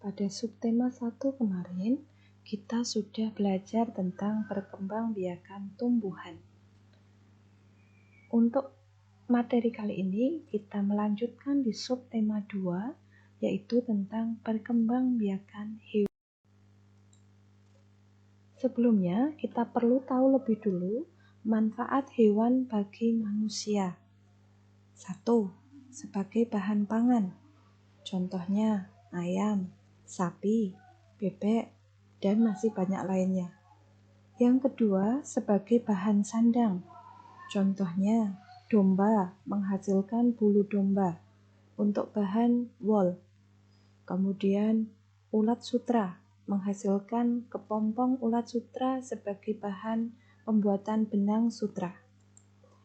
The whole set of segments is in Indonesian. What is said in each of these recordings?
Pada subtema 1 kemarin, kita sudah belajar tentang perkembangbiakan tumbuhan. Untuk materi kali ini, kita melanjutkan di subtema 2, yaitu tentang perkembangbiakan hewan. Sebelumnya, kita perlu tahu lebih dulu manfaat hewan bagi manusia. 1. Sebagai bahan pangan. Contohnya, ayam, sapi, bebek, dan masih banyak lainnya. Yang kedua, sebagai bahan sandang. Contohnya, domba menghasilkan bulu domba untuk bahan wol. Kemudian, ulat sutra menghasilkan kepompong ulat sutra sebagai bahan pembuatan benang sutra.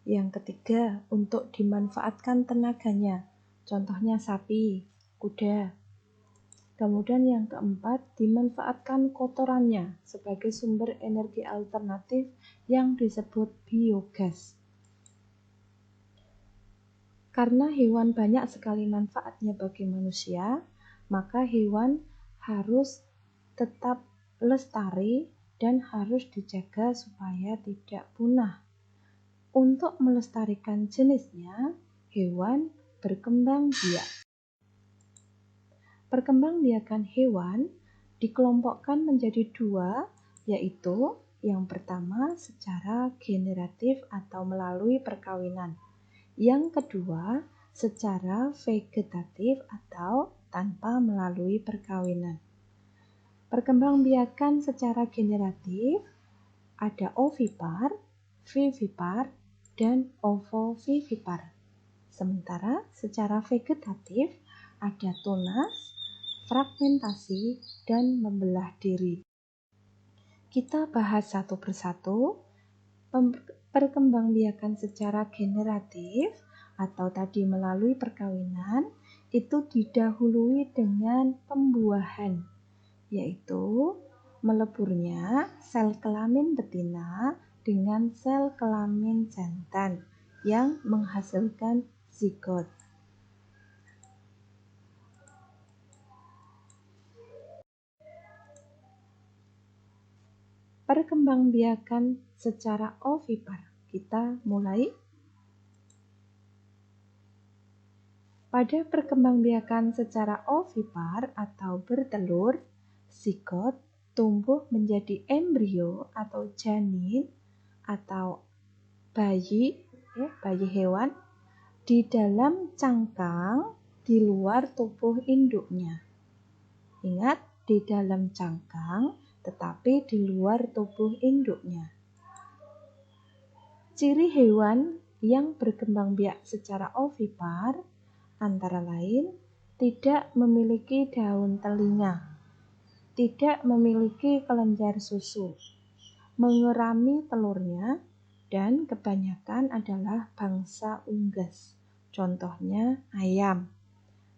Yang ketiga, untuk dimanfaatkan tenaganya. Contohnya sapi, kuda. Kemudian yang keempat, dimanfaatkan kotorannya sebagai sumber energi alternatif yang disebut biogas. Karena hewan banyak sekali manfaatnya bagi manusia, maka hewan harus tetap lestari dan harus dijaga supaya tidak punah. Untuk melestarikan jenisnya, hewan berkembang biak. Perkembangbiakan hewan dikelompokkan menjadi dua, yaitu yang pertama secara generatif atau melalui perkawinan. Yang kedua secara vegetatif atau tanpa melalui perkawinan. Perkembangbiakan secara generatif ada ovipar, vivipar, dan ovovivipar. Sementara secara vegetatif ada tunas, fragmentasi, dan membelah diri. Kita bahas satu persatu. Perkembangbiakan secara generatif atau tadi melalui perkawinan itu didahului dengan pembuahan, yaitu meleburnya sel kelamin betina dengan sel kelamin jantan yang menghasilkan zigot. Perkembangbiakan secara ovipar. Kita mulai. Pada perkembangbiakan secara ovipar atau bertelur, zigot tumbuh menjadi embrio atau janin atau bayi hewan di dalam cangkang di luar tubuh induknya. Ingat, di dalam cangkang tetapi di luar tubuh induknya. Ciri hewan yang berkembang biak secara ovipar antara lain tidak memiliki daun telinga, tidak memiliki kelenjar susu, mengerami telurnya, dan kebanyakan adalah bangsa unggas. Contohnya ayam.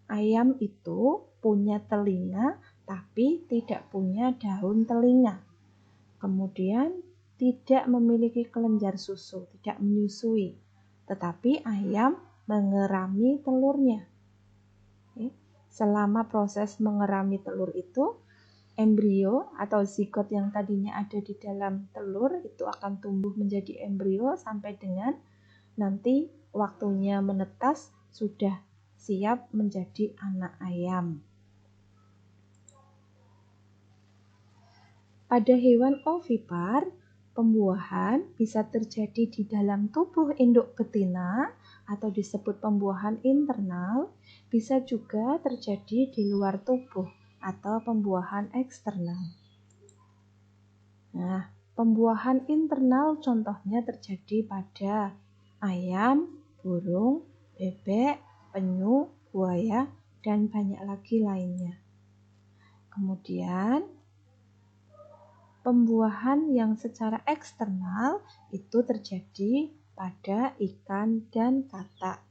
Ayam itu punya telinga tapi tidak punya daun telinga. Kemudian tidak memiliki kelenjar susu, tidak menyusui. Tetapi ayam mengerami telurnya. Selama proses mengerami telur itu, embrio atau zigot yang tadinya ada di dalam telur itu akan tumbuh menjadi embrio sampai dengan nanti waktunya menetas sudah siap menjadi anak ayam. Pada hewan ovipar, pembuahan bisa terjadi di dalam tubuh induk betina atau disebut pembuahan internal, bisa juga terjadi di luar tubuh atau pembuahan eksternal. Nah, pembuahan internal contohnya terjadi pada ayam, burung, bebek, penyu, buaya, dan banyak lagi lainnya. Kemudian, pembuahan yang secara eksternal itu terjadi pada ikan dan katak.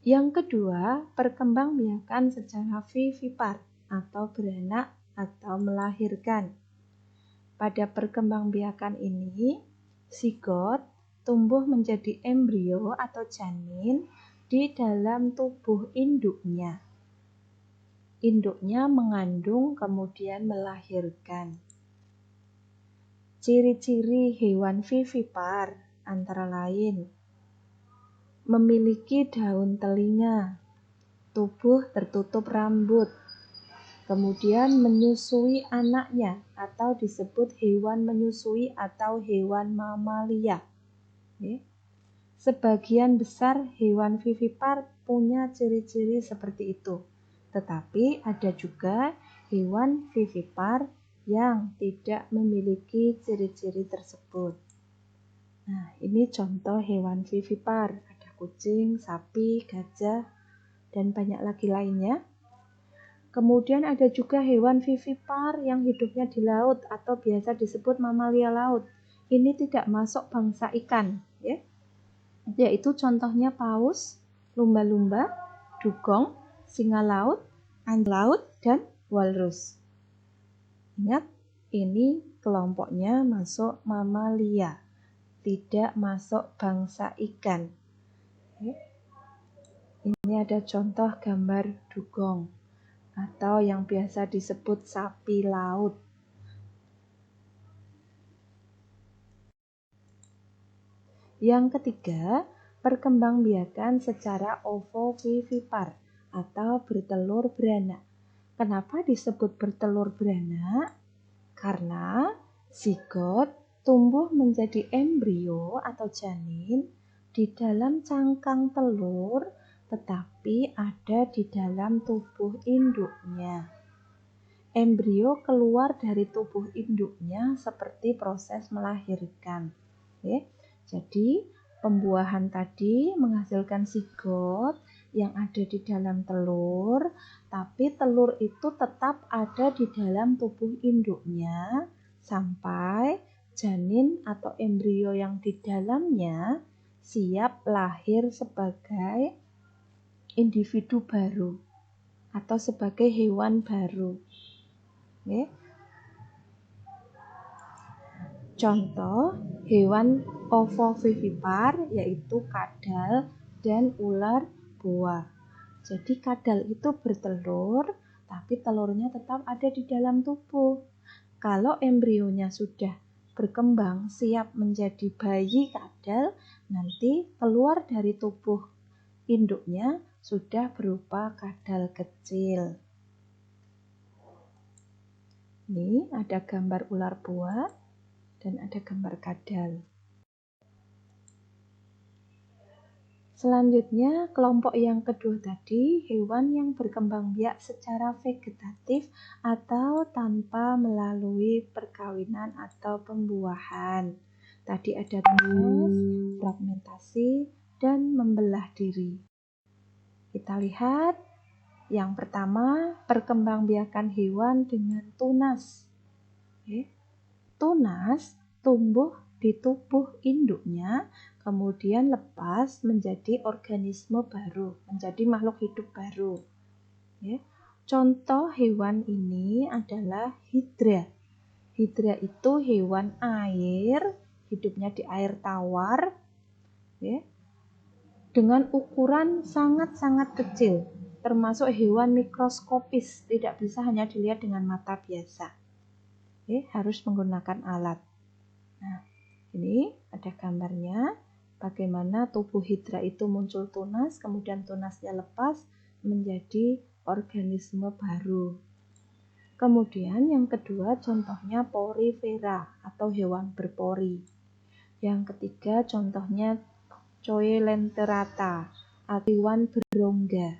Yang kedua, perkembangbiakan secara vivipar atau beranak atau melahirkan. Pada perkembangbiakan ini, zigot tumbuh menjadi embrio atau janin di dalam tubuh induknya. Induknya mengandung kemudian melahirkan. Ciri-ciri hewan vivipar antara lain memiliki daun telinga, tubuh tertutup rambut, kemudian menyusui anaknya atau disebut hewan menyusui atau hewan mamalia. Sebagian besar hewan vivipar punya ciri-ciri seperti itu, tetapi ada juga hewan vivipar yang tidak memiliki ciri-ciri tersebut. Nah, ini contoh hewan vivipar, ada kucing, sapi, gajah, dan banyak lagi lainnya. Kemudian ada juga hewan vivipar yang hidupnya di laut atau biasa disebut mamalia laut. Ini tidak masuk bangsa ikan, yaitu contohnya paus, lumba-lumba, dugong, singa laut, anjing laut, dan walrus. Ingat, ini kelompoknya masuk mamalia, tidak masuk bangsa ikan. Ini ada contoh gambar dugong atau yang biasa disebut sapi laut. Yang ketiga, perkembangbiakan secara ovovivipar atau bertelur beranak. Kenapa disebut bertelur beranak? Karena zigot tumbuh menjadi embrio atau janin di dalam cangkang telur, tetapi ada di dalam tubuh induknya. Embrio keluar dari tubuh induknya seperti proses melahirkan. Jadi pembuahan tadi menghasilkan zigot yang ada di dalam telur, tapi telur itu tetap ada di dalam tubuh induknya sampai janin atau embrio yang di dalamnya siap lahir sebagai individu baru atau sebagai hewan baru. Contoh hewan ovovivipar yaitu kadal dan ular boa. Jadi kadal itu bertelur, tapi telurnya tetap ada di dalam tubuh. Kalau embrionya sudah berkembang siap menjadi bayi kadal, nanti keluar dari tubuh induknya sudah berupa kadal kecil. Ini ada gambar ular boa dan ada gambar kadal. Selanjutnya, kelompok yang kedua tadi, hewan yang berkembang biak secara vegetatif atau tanpa melalui perkawinan atau pembuahan. Tadi ada tunas, fragmentasi, dan membelah diri. Kita lihat yang pertama, perkembangbiakan hewan dengan tunas. Tunas tumbuh di tubuh induknya, kemudian lepas menjadi organisme baru, menjadi makhluk hidup baru. Contoh hewan ini adalah hidra. Hidra itu hewan air, hidupnya di air tawar, dengan ukuran sangat-sangat kecil, termasuk hewan mikroskopis, tidak bisa hanya dilihat dengan mata biasa. Harus menggunakan alat. Nah, ini ada gambarnya bagaimana tubuh hidra itu muncul tunas, kemudian tunasnya lepas menjadi organisme baru. Kemudian yang kedua contohnya porifera atau hewan berpori. Yang ketiga contohnya Coelenterata atau hewan berongga.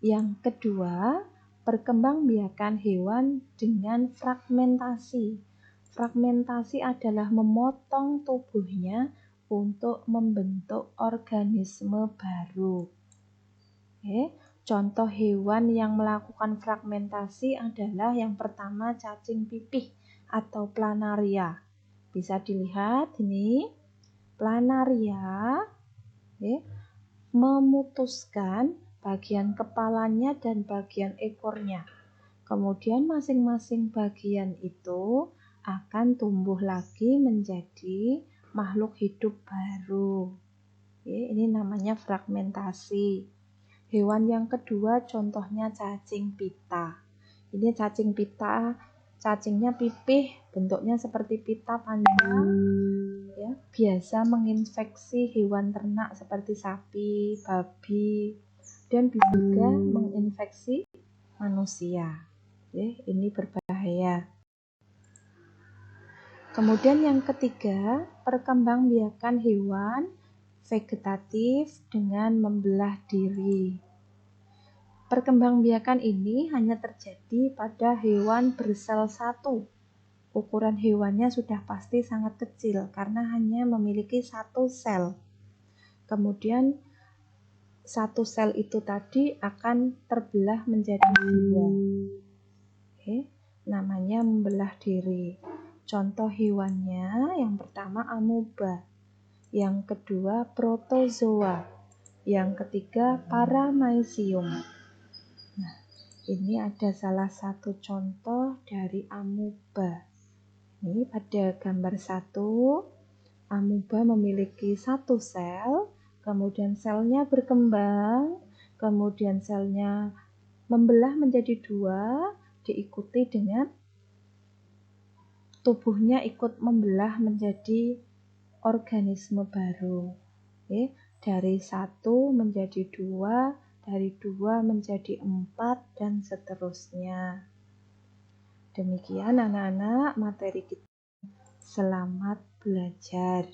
Yang kedua, perkembangbiakan hewan dengan fragmentasi. Fragmentasi adalah memotong tubuhnya untuk membentuk organisme baru. Contoh hewan yang melakukan fragmentasi adalah yang pertama cacing pipih atau planaria. Bisa dilihat ini, planaria memutuskan bagian kepalanya dan bagian ekornya. Kemudian masing-masing bagian itu akan tumbuh lagi menjadi makhluk hidup baru. Ini namanya fragmentasi. Hewan yang kedua contohnya cacing pita. Ini cacing pita, cacingnya pipih, bentuknya seperti pita panjang, ya, biasa menginfeksi hewan ternak seperti sapi, babi, dan bisa juga menginfeksi manusia. Ini berbahaya. Kemudian yang ketiga, perkembangbiakan hewan vegetatif dengan membelah diri. Perkembangbiakan ini hanya terjadi pada hewan bersel satu. Ukuran hewannya sudah pasti sangat kecil karena hanya memiliki satu sel. Kemudian satu sel itu tadi akan terbelah menjadi dua. Namanya membelah diri. Contoh hewannya yang pertama amoeba, yang kedua protozoa, yang ketiga paramecium. Nah, ini ada salah satu contoh dari amoeba. Ini pada gambar 1, amoeba memiliki satu sel, kemudian selnya berkembang, kemudian selnya membelah menjadi 2, diikuti dengan tubuhnya ikut membelah menjadi organisme baru. Dari 1 menjadi 2, dari 2 menjadi 4, dan seterusnya. Demikian anak-anak materi kita. Selamat belajar.